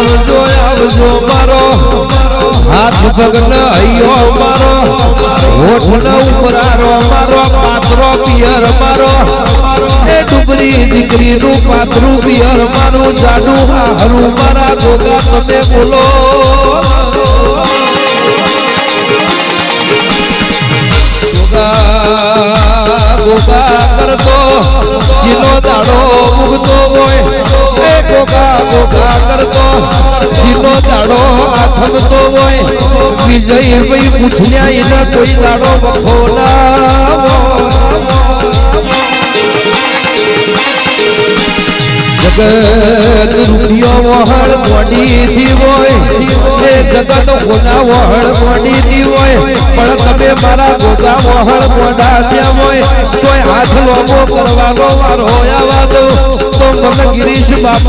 આવજો આવજો મારો હાથ પગન અયો મારો હોઠ ન ઉપરારો મારો પાત્રો પિયર મારો એ ડુબરી દીકરીનું પાત્રું પિયર મારું જાડુ હારું મારા ગોગા તમે બોલો ગોગા કરતો જીનો દાડો ઉગતો હોય એ ગોગા ગોગા કરતો જીનો દાડો આથમતો હોય વિજય ભાઈ પૂછ્યા એના કોઈ દાડો વખો ના જગત રૂપિયો વહળ મોડીથી હોય એ જગત કોના વહળ મોડીથી હોય પણ તમે મારા ગોગા વહળ મોડા ત્યાં હોય તોય હાથ લોબો કરવાનો મારો આવા દો તો મને ગિરીશ બાપા